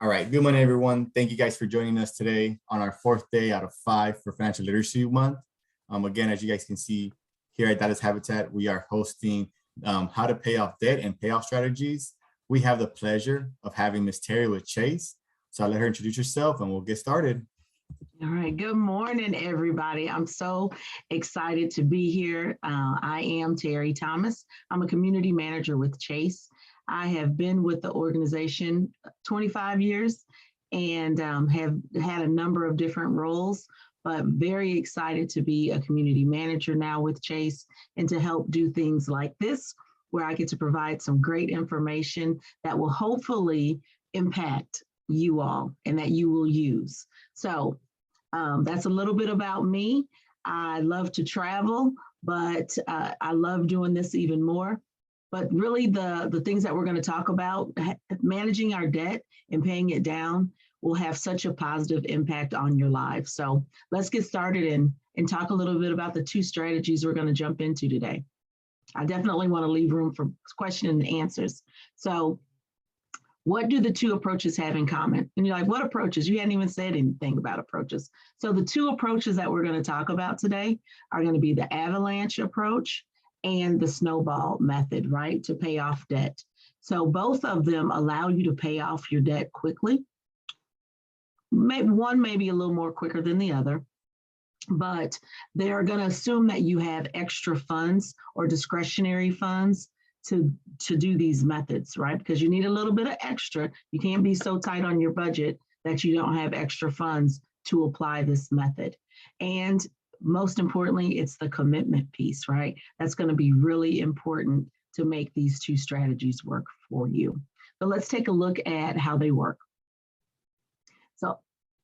All right, good morning, everyone. Thank you guys for joining us today on our fourth day out of 5 for Financial Literacy Month. Again, as you guys can see here at Dallas Habitat, we are hosting how to pay off debt and payoff strategies. We have the pleasure of having Ms. Terry with Chase. So I'll let her introduce herself and we'll get started. All right. Good morning, everybody. I'm so excited to be here. I am Terry Thomas. I'm a community manager with Chase. I have been with the organization 25 years and have had a number of different roles, but very excited to be a community manager now with Chase and to help do things like this, where I get to provide some great information that will hopefully impact you all and that you will use. So that's a little bit about me. I love to travel, but I love doing this even more. But really the things that we're going to talk about, managing our debt and paying it down will have such a positive impact on your life. So let's get started and talk a little bit about the two strategies we're going to jump into today. I definitely want to leave room for question and answers. So what do the two approaches have in common? And you're like, what approaches? You hadn't even said anything about approaches. So the two approaches that we're going to talk about today are going to be the Avalanche approach and the Snowball method, right, to pay off debt. So both of them allow you to pay off your debt quickly. Maybe one may be a little more quicker than the other, but they are going to assume that you have extra funds or discretionary funds to do these methods, right? Because you need a little bit of extra. You can't be so tight on your budget that you don't have extra funds to apply this method. And most importantly, it's the commitment piece, right? That's going to be really important to make these two strategies work for you. So let's take a look at how they work. So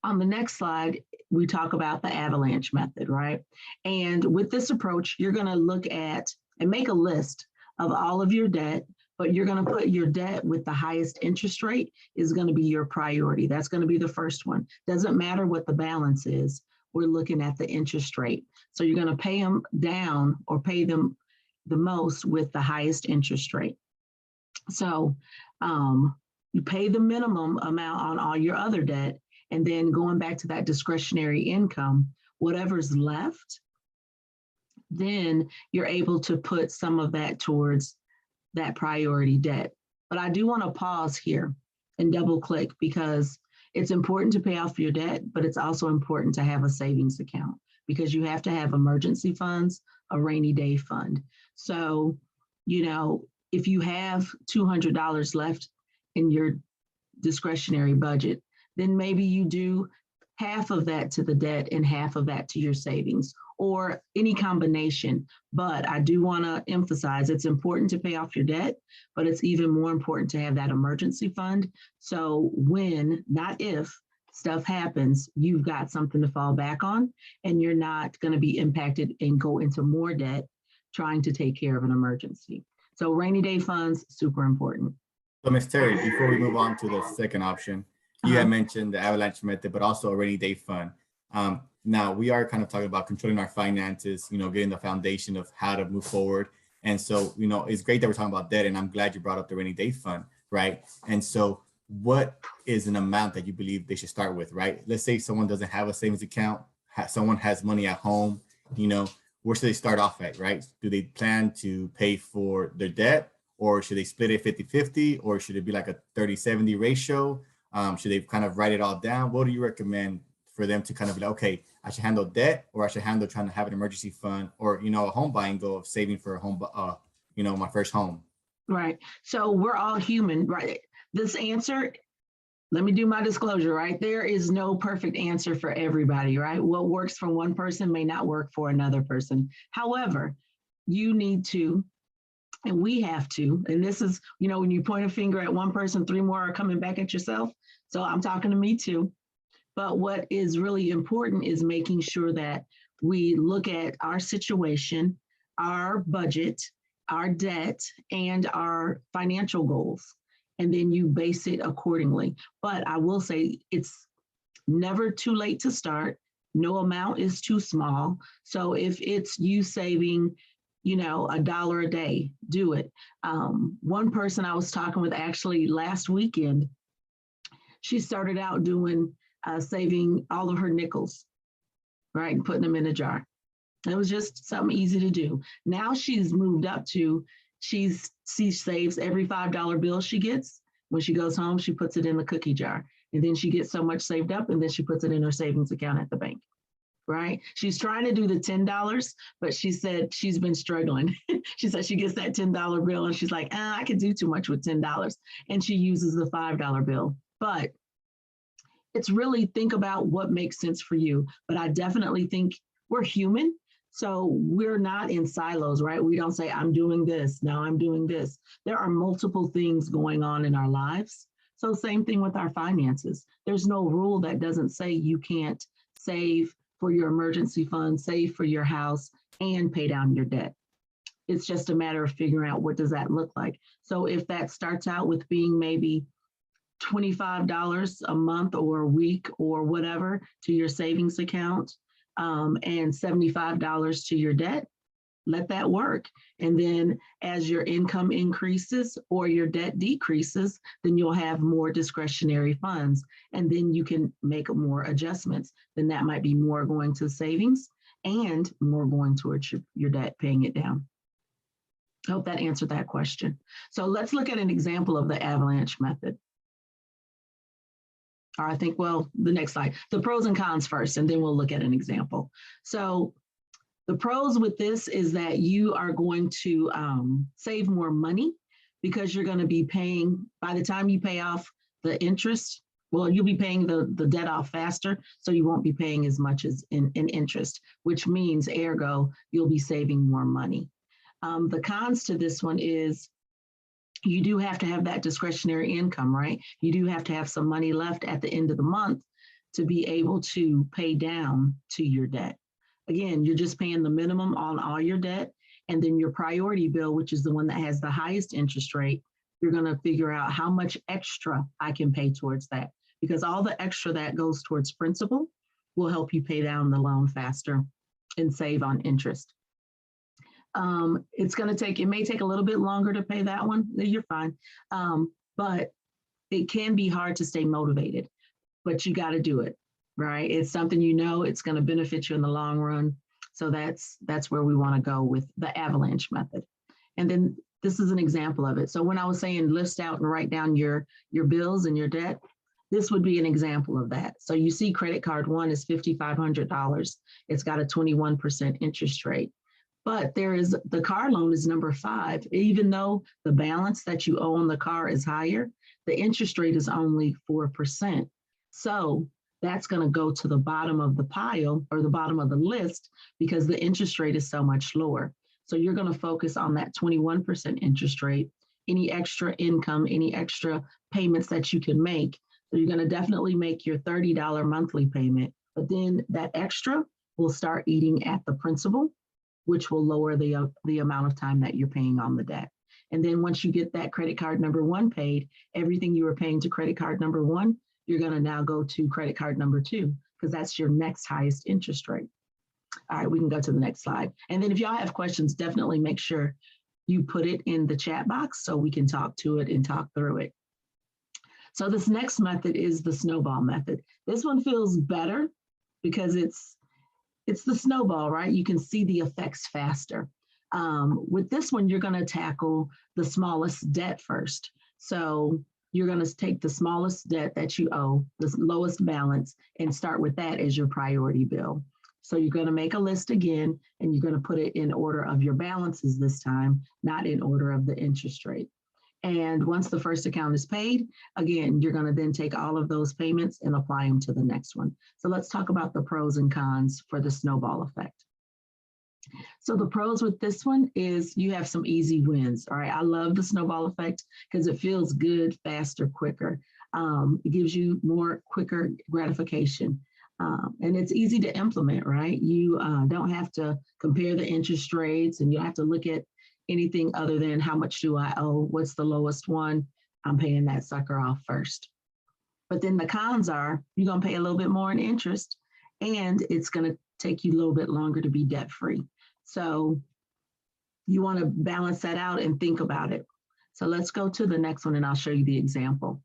on the next slide, we talk about the Avalanche method, right? And with this approach, you're going to look at and make a list of all of your debt, but you're going to put your debt with the highest interest rate is going to be your priority. That's going to be the first one. Doesn't matter what the balance is. We're looking at the interest rate. So you're going to pay them down or pay them the most with the highest interest rate. So you pay the minimum amount on all your other debt, and then going back to that discretionary income, whatever's left, then you're able to put some of that towards that priority debt. But I do want to pause here and double click because it's important to pay off your debt, but it's also important to have a savings account because you have to have emergency funds, a rainy day fund. So, you know, if you have $200 left in your discretionary budget, then maybe you do half of that to the debt and half of that to your savings or any combination. But I do want to emphasize it's important to pay off your debt, but it's even more important to have that emergency fund. So when, not if, stuff happens, you've got something to fall back on and you're not going to be impacted and go into more debt trying to take care of an emergency. So rainy day funds, super important. So Ms. Terry, before we move on to the second option, you had mentioned the Avalanche method, but also a rainy day fund. Now we are kind of talking about controlling our finances, you know, getting the foundation of how to move forward. And so, you know, it's great that we're talking about debt, and I'm glad you brought up the rainy day fund, right? And so what is an amount that you believe they should start with, right? Let's say someone doesn't have a savings account, someone has money at home, you know, where should they start off at, right? Do they plan to pay for their debt, or should they split it 50-50, or should it be like a 30-70 ratio? Should they kind of write it all down? What do you recommend for them to kind of be like, okay, I should handle debt, or I should handle trying to have an emergency fund, or, you know, a home buying goal of saving for a home, you know, my first home? Right. So we're all human, right? This answer, let me do my disclosure, right? There is no perfect answer for everybody, right? What works for one person may not work for another person. However, you need to, and we have to, and this is, you know, when you point a finger at one person, 3 more are coming back at yourself. So I'm talking to me too. But what is really important is making sure that we look at our situation, our budget, our debt, and our financial goals, and then you base it accordingly. But I will say it's never too late to start. No amount is too small. So if it's you saving, you know, $1 a day, do it. One person I was talking with actually last weekend She started out doing saving all of her nickels, right, and putting them in a jar. It was just something easy to do. Now she's moved up to, she saves every $5 bill she gets. When she goes home, she puts it in the cookie jar. And then she gets so much saved up, and then she puts it in her savings account at the bank, right? She's trying to do the $10, but she said she's been struggling. She said she gets that $10 bill and she's like, I can do too much with $10. And she uses the $5 bill. But it's really think about what makes sense for you. But I definitely think we're human. So we're not in silos, right? We don't say, I'm doing this, now I'm doing this. There are multiple things going on in our lives. So same thing with our finances. There's no rule that doesn't say you can't save for your emergency fund, save for your house, and pay down your debt. It's just a matter of figuring out what does that look like. So if that starts out with being maybe $25 a month or a week or whatever to your savings account, and $75 to your debt, let that work. And then as your income increases or your debt decreases, then you'll have more discretionary funds. And then you can make more adjustments. Then that might be more going to savings and more going towards your debt, paying it down. I hope that answered that question. So let's look at an example of the Avalanche method. Or I think, well, the next slide, the pros and cons first, and then we'll look at an example. So the pros with this is that you are going to save more money because you're going to be paying, by the time you pay off the interest, well, you'll be paying the debt off faster, so you won't be paying as much as in interest, which means, ergo, you'll be saving more money. The cons to this one is you do have to have that discretionary income, right? You do have to have some money left at the end of the month to be able to pay down to your debt. Again, you're just paying the minimum on all your debt, and then your priority bill, which is the one that has the highest interest rate, you're going to figure out how much extra I can pay towards that, because all the extra that goes towards principal will help you pay down the loan faster and save on interest. It's going to take, it may take a little bit longer to pay that one. You're fine. But it can be hard to stay motivated, but you got to do it, right? It's something, you know, it's going to benefit you in the long run. So that's where we want to go with the Avalanche method. And then this is an example of it. So when I was saying list out and write down your bills and your debt, this would be an example of that. So you see credit card one is $5,500. It's got a 21% interest rate. But there is, the car loan is number 5. Even though the balance that you owe on the car is higher, the interest rate is only 4%. So that's going to go to the bottom of the pile or the bottom of the list because the interest rate is so much lower. So you're going to focus on that 21% interest rate, any extra income, any extra payments that you can make. So you're going to definitely make your $30 monthly payment, but then that extra will start eating at the principal, which will lower the amount of time that you're paying on the debt. And then once you get that credit card number 1 paid, everything you were paying to credit card number 1, you're going to now go to credit card number 2, because that's your next highest interest rate. All right, we can go to the next slide. And then if y'all have questions, definitely make sure you put it in the chat box so we can talk to it and talk through it. So this next method is the snowball method. This one feels better because it's the snowball, right? You can see the effects faster. With this one, you're going to tackle the smallest debt first. So you're going to take the smallest debt that you owe, the lowest balance, and start with that as your priority bill. So you're going to make a list again, and you're going to put it in order of your balances this time, not in order of the interest rate. And once the first account is paid, again, you're going to then take all of those payments and apply them to the next one. So let's talk about the pros and cons for the snowball effect. So the pros with this one is you have some easy wins. All right. I love the snowball effect because it feels good, faster, quicker. It gives you more quicker gratification. And it's easy to implement, right? You don't have to compare the interest rates, and you don't have to look at anything other than how much do I owe? What's the lowest one? I'm paying that sucker off first. But then the cons are you're going to pay a little bit more in interest, and it's going to take you a little bit longer to be debt free. So you want to balance that out and think about it. So let's go to the next one, and I'll show you the example.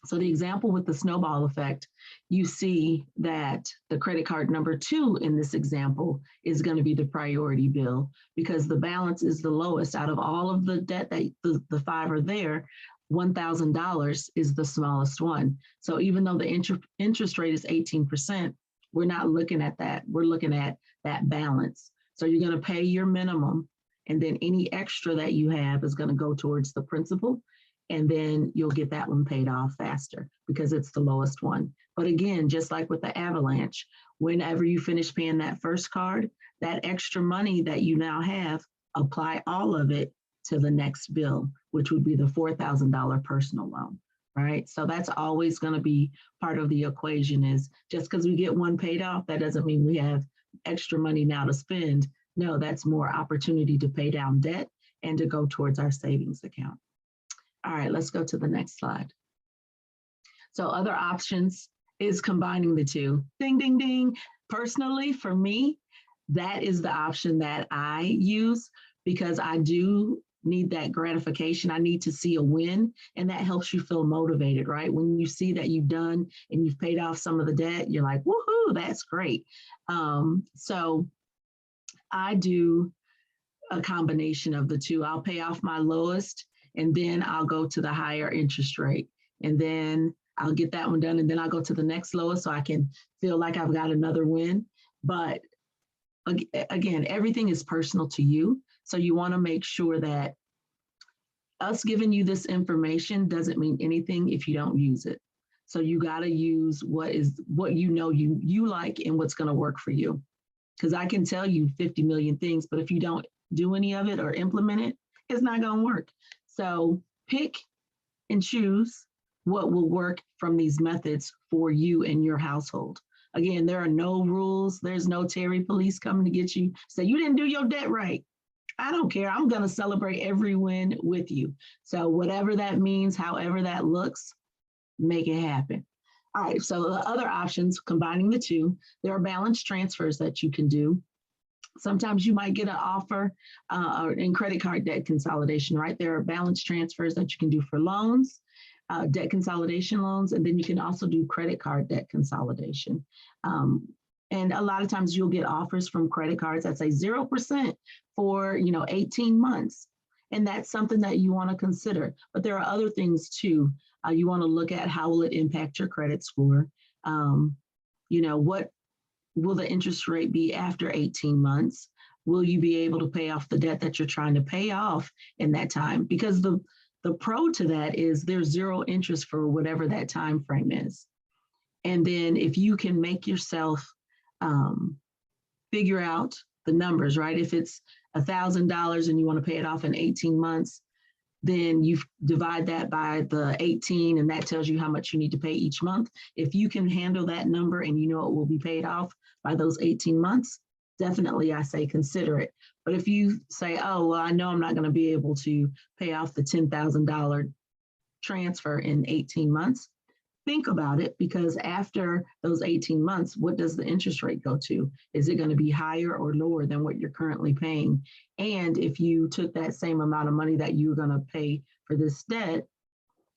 So the example with the snowball effect, you see that the credit card number 2 in this example is going to be the priority bill because the balance is the lowest out of all of the debt that the 5 are there. $1,000 is the smallest one. So even though the interest rate is 18%, we're not looking at that. We're looking at that balance. So you're going to pay your minimum, and then any extra that you have is going to go towards the principal. And then you'll get that one paid off faster because it's the lowest one. But again, just like with the Avalanche, whenever you finish paying that first card, that extra money that you now have, apply all of it to the next bill, which would be the $4,000 personal loan, right? So that's always going to be part of the equation. Is just because we get one paid off, that doesn't mean we have extra money now to spend. No, that's more opportunity to pay down debt and to go towards our savings account. All right, let's go to the next slide. So other options is combining the two. Ding, ding, ding. Personally, for me, that is the option that I use because I do need that gratification. I need to see a win, and that helps you feel motivated, right? When you see that you've done and you've paid off some of the debt, you're like, woohoo, that's great. So I do a combination of the two. I'll pay off my lowest, and then I'll go to the higher interest rate. And then I'll get that one done, and then I'll go to the next lowest so I can feel like I've got another win. But again, everything is personal to you. So you want to make sure that us giving you this information doesn't mean anything if you don't use it. So you got to use what you know you like and what's going to work for you. Because I can tell you 50 million things, but if you don't do any of it or implement it, it's not going to work. So pick and choose what will work from these methods for you and your household. Again, there are no rules. There's no Terry police coming to get you. Say you didn't do your debt right. I don't care. I'm going to celebrate every win with you. So whatever that means, however that looks, make it happen. All right, so the other options, combining the two, there are balance transfers that you can do. Sometimes you might get an offer in credit card debt consolidation, right? There are balance transfers that you can do for loans, debt consolidation loans, and then you can also do credit card debt consolidation. And a lot of times you'll get offers from credit cards that say 0% for 18 months. And that's something that you want to consider. But there are other things too. You want to look at how will it impact your credit score? What will the interest rate be after 18 months? Will you be able to pay off the debt that you're trying to pay off in that time? Because the pro to that is there's zero interest for whatever that time frame is. And then if you can make yourself figure out the numbers, right? If it's $1,000 and you want to pay it off in 18 months, then you divide that by the 18, and that tells you how much you need to pay each month. If you can handle that number and you know it will be paid off by those 18 months, definitely I say consider it. But if you say, oh, well, I know I'm not going to be able to pay off the $10,000 transfer in 18 months, think about it, because after those 18 months, what does the interest rate go to? Is it going to be higher or lower than what you're currently paying? And if you took that same amount of money that you're going to pay for this debt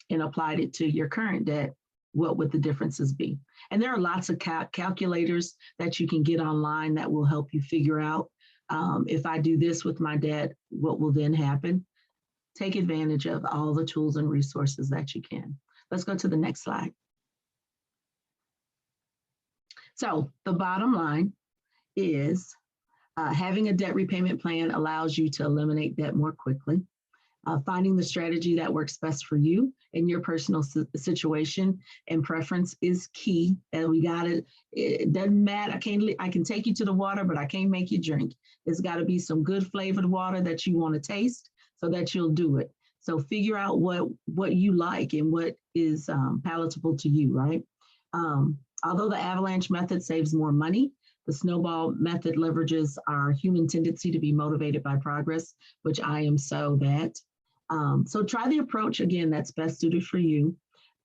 and applied it to your current debt, what would the differences be? And there are lots of calculators that you can get online that will help you figure out, if I do this with my debt, what will then happen? Take advantage of all the tools and resources that you can. Let's go to the next slide. So the bottom line is having a debt repayment plan allows you to eliminate debt more quickly. Finding the strategy that works best for you and your personal situation and preference is key. And we got it. It doesn't matter. I can take you to the water, but I can't make you drink. It's got to be some good flavored water that you want to taste so that you'll do it. So figure out what you like and what is palatable to you, right? Although the Avalanche method saves more money, the Snowball method leverages our human tendency to be motivated by progress, which I am so that. So try the approach, again, that's best suited for you.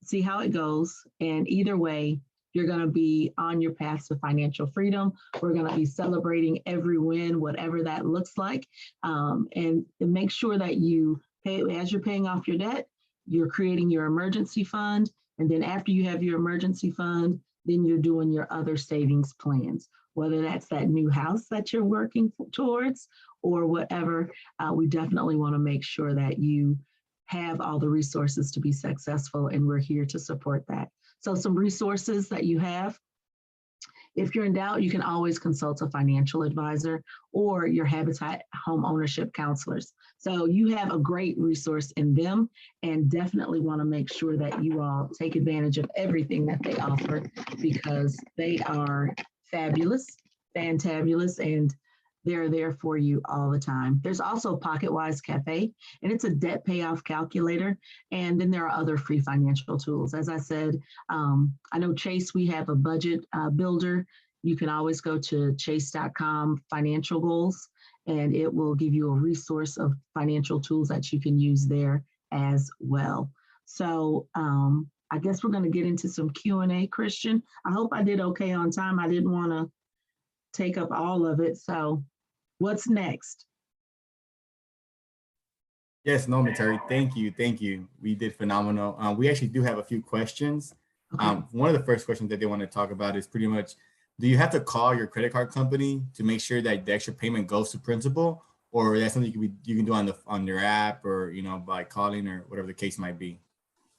See how it goes. And either way, you're going to be on your path to financial freedom. We're going to be celebrating every win, whatever that looks like. And make sure that you pay, as you're paying off your debt, you're creating your emergency fund. And then after you have your emergency fund, then you're doing your other savings plans, whether that's that new house that you're working towards or whatever. We definitely want to make sure that you have all the resources to be successful, and we're here to support that. So some resources that you have: if you're in doubt, you can always consult a financial advisor or your Habitat home ownership counselors. So you have a great resource in them, and definitely want to make sure that you all take advantage of everything that they offer, because they are fabulous, fantabulous, and they're there for you all the time. There's also PocketWise Cafe, and it's a debt payoff calculator. And then there are other free financial tools. As I said, I know Chase, we have a budget builder. You can always go to chase.com financial goals, and it will give you a resource of financial tools that you can use there as well. So I guess we're going to get into some Q&A, Christian. I hope I did okay on time. I didn't want to take up all of it. So what's next? Yes, no, Terry, thank you. Thank you. We did phenomenal. We actually do have a few questions. Okay. One of the first questions that they want to talk about is pretty much, do you have to call your credit card company to make sure that the extra payment goes to principal, or that's something you can do on your app, or by calling, or whatever the case might be?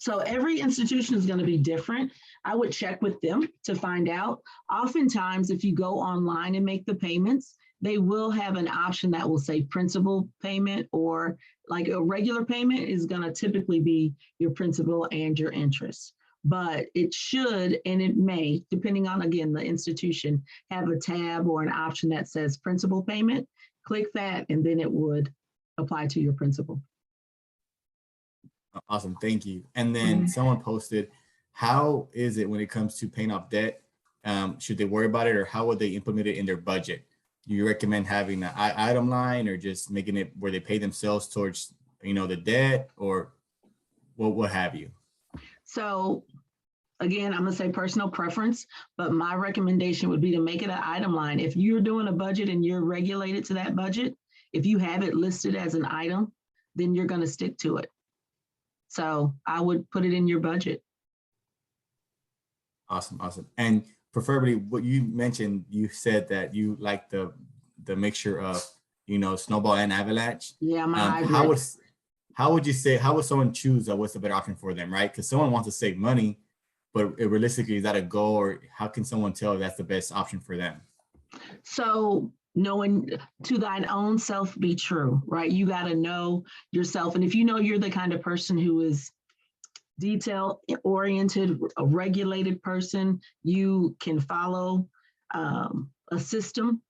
So every institution is going to be different. I would check with them to find out. Oftentimes, if you go online and make the payments, they will have an option that will say principal payment, or like a regular payment is going to typically be your principal and your interest. But it should, and it may, depending on, again, the institution, have a tab or an option that says principal payment. Click that, and then it would apply to your principal. Awesome, thank you. And then someone posted, how is it when it comes to paying off debt? Should they worry about it, or how would they implement it in their budget? Do you recommend having an item line, or just making it where they pay themselves towards the debt, or what have you? So again, I'm going to say personal preference, but my recommendation would be to make it an item line. If you're doing a budget and you're regulated to that budget, if you have it listed as an item, then you're going to stick to it. So I would put it in your budget. Awesome. And preferably, what you mentioned, you said that you like the mixture of Snowball and Avalanche. Yeah, I'm a hybrid. How would someone choose what's the better option for them, right? Because someone wants to save money, but realistically, is that a goal, or how can someone tell if that's the best option for them? So knowing to thine own self be true, right? You got to know yourself. And if you know you're the kind of person who is detail oriented, a regulated person, you can follow a system,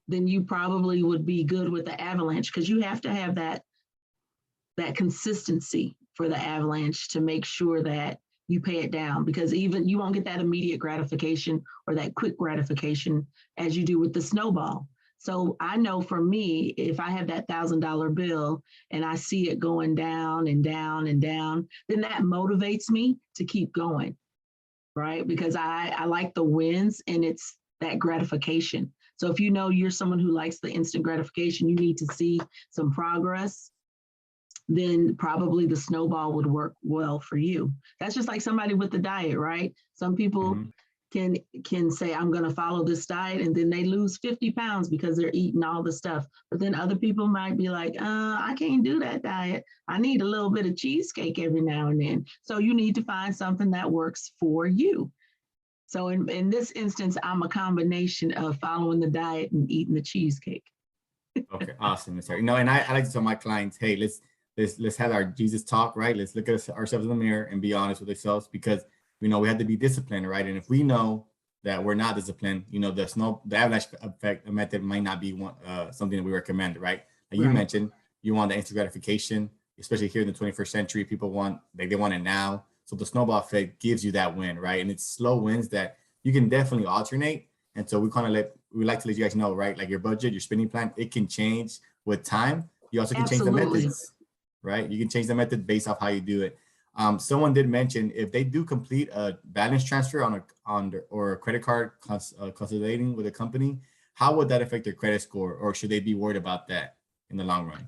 then you probably would be good with the Avalanche, because you have to have that consistency for the Avalanche to make sure that you pay it down, because even you won't get that immediate gratification or that quick gratification as you do with the Snowball. So I know for me, if I have that $1,000 bill and I see it going down and down and down, then that motivates me to keep going, right? Because I like the wins, and it's that gratification. So if you know you're someone who likes the instant gratification, you need to see some progress, then probably the Snowball would work well for you. That's just like somebody with the diet, right? Some people can say, I'm going to follow this diet, and then they lose 50 pounds because they're eating all the stuff. But then other people might be like, I can't do that diet. I need a little bit of cheesecake every now and then. So you need to find something that works for you. So in this instance, I'm a combination of following the diet and eating the cheesecake. Okay, awesome, Mr. And I like to tell my clients, hey, let's have our Jesus talk, right? Let's look at ourselves in the mirror and be honest with ourselves, because we have to be disciplined, right? And if we know that we're not disciplined, the Avalanche effect method might not be something that we recommend, right? Like you mentioned, you want the instant gratification, especially here in the 21st century. People want they want it now. So the Snowball effect gives you that win, right? And it's slow wins that you can definitely alternate. And so we like to let you guys know, right? Like your budget, your spending plan, it can change with time. You also can change the methods, right? You can change the method based off how you do it. Someone did mention, if they do complete a balance transfer or a credit card consolidating with a company, how would that affect their credit score, or should they be worried about that in the long run?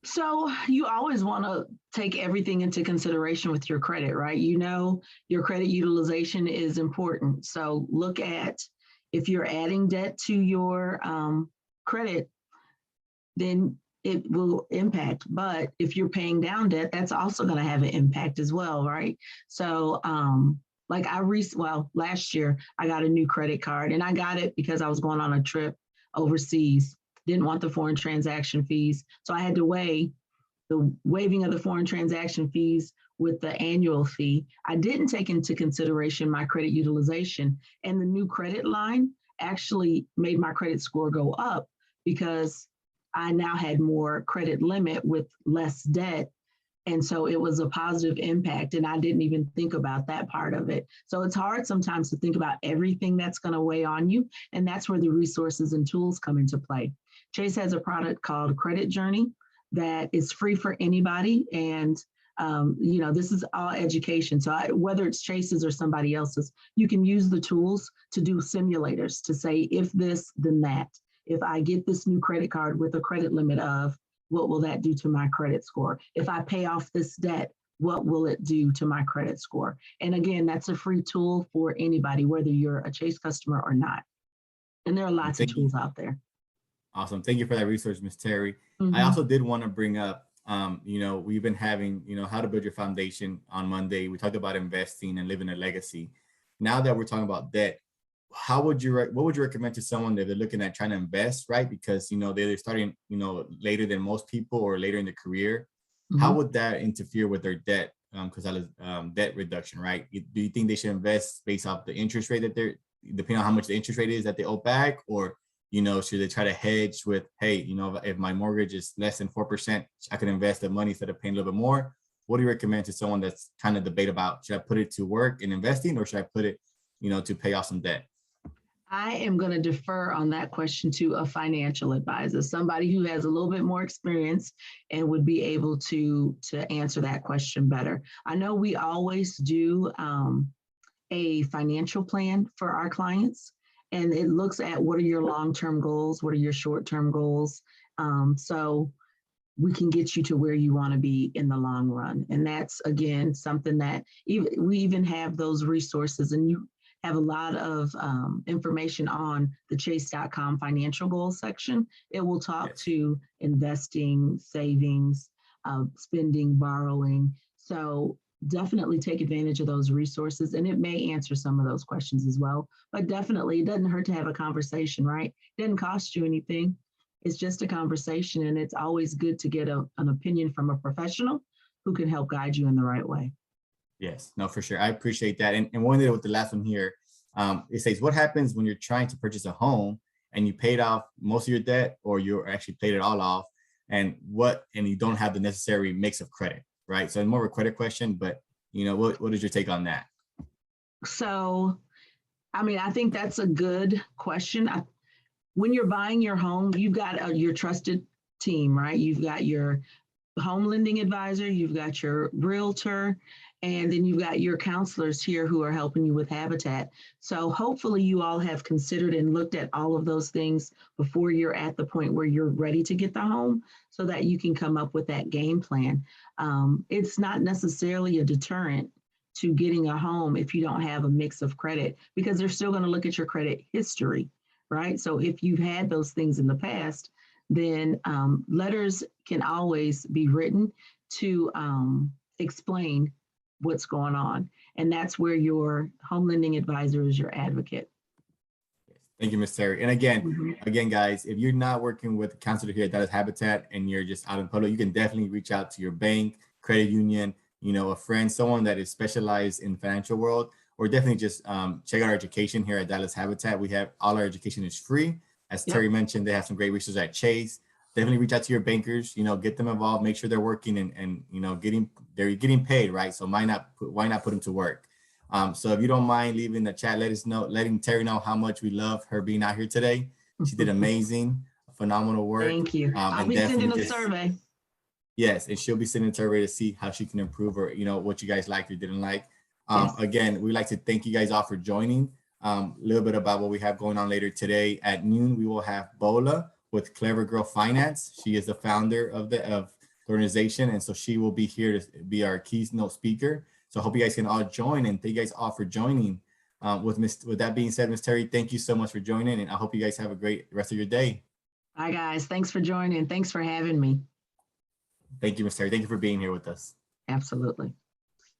So you always want to take everything into consideration with your credit, right? You know, your credit utilization is important. So look at if you're adding debt to your credit, then it will impact. But if you're paying down debt, that's also going to have an impact as well, right? So, like last year I got a new credit card, and I got it because I was going on a trip overseas. Didn't want the foreign transaction fees, so I had to weigh the waiving of the foreign transaction fees with the annual fee. I didn't take into consideration my credit utilization, and the new credit line actually made my credit score go up because I now had more credit limit with less debt. And so it was a positive impact. And I didn't even think about that part of it. So it's hard sometimes to think about everything that's going to weigh on you. And that's where the resources and tools come into play. Chase has a product called Credit Journey that is free for anybody. And this is all education. So whether it's Chase's or somebody else's, you can use the tools to do simulators to say, if this, then that. If I get this new credit card with a credit limit of, what will that do to my credit score? If I pay off this debt, what will it do to my credit score? And again, that's a free tool for anybody, whether you're a Chase customer or not. And there are lots of tools out there. Awesome. Thank you for that research, Ms. Terry. Mm-hmm. I also did want to bring up, we've been having, how to build your foundation on Monday. We talked about investing and living a legacy. Now that we're talking about debt, what would you recommend to someone that they're looking at trying to invest, right? Because, they're starting, later than most people or later in the career. Mm-hmm. How would that interfere with their debt? Because that is debt reduction, right? Do you think they should invest based off the interest rate that depending on how much the interest rate is that they owe back? Or, should they try to hedge with, hey, if my mortgage is less than 4%, I can invest the money instead of paying a little bit more? What do you recommend to someone that's kind of debate about, should I put it to work in investing or should I put it, to pay off some debt? I am going to defer on that question to a financial advisor, somebody who has a little bit more experience and would be able to answer that question better. I know we always do a financial plan for our clients, and it looks at what are your long-term goals, what are your short-term goals, so we can get you to where you want to be in the long run. And that's, again, something that we even have those resources, and you have a lot of information on the chase.com financial goals section. It will talk to investing, savings, spending, borrowing. So definitely take advantage of those resources, and it may answer some of those questions as well. But definitely, it doesn't hurt to have a conversation, right? It doesn't cost you anything. It's just a conversation, and it's always good to get an opinion from a professional who can help guide you in the right way. Yes, no, for sure. I appreciate that. And one thing with the last one here, it says, what happens when you're trying to purchase a home and you paid off most of your debt, or you actually paid it all off, and you don't have the necessary mix of credit, right? So it's more of a credit question, but what is your take on that? So, I think that's a good question. When you're buying your home, you've got your trusted team, right? You've got your home lending advisor, you've got your realtor, and then you've got your counselors here who are helping you with Habitat. So hopefully you all have considered and looked at all of those things before you're at the point where you're ready to get the home, so that you can come up with that game plan. It's not necessarily a deterrent to getting a home if you don't have a mix of credit, because they're still going to look at your credit history, right? So if you've had those things in the past, then letters can always be written to explain what's going on. And that's where your home lending advisor is your advocate. Thank you, Ms. Terry. And again, guys, if you're not working with a counselor here at Dallas Habitat and you're just out in public, you can definitely reach out to your bank, credit union, a friend, someone that is specialized in the financial world, or definitely just check out our education here at Dallas Habitat. We have all our education is free. As Terry mentioned, they have some great resources at Chase. Definitely reach out to your bankers, get them involved, make sure they're working and they're getting paid, right? So why not put them to work? So if you don't mind leaving the chat, letting Terry know how much we love her being out here today. She did amazing, phenomenal work. Thank you. I'll be sending a survey. Yes, and she'll be sending a survey to see how she can improve, or what you guys liked or didn't like. Again, we'd like to thank you guys all for joining. A little bit about what we have going on later today. At noon, we will have Bola with Clever Girl Finance. She is the founder of the organization. And so she will be here to be our keynote speaker. So I hope you guys can all join, and thank you guys all for joining. With that being said, Ms. Terry, thank you so much for joining, and I hope you guys have a great rest of your day. Bye, guys. Thanks for joining. Thanks for having me. Thank you, Ms. Terry. Thank you for being here with us. Absolutely.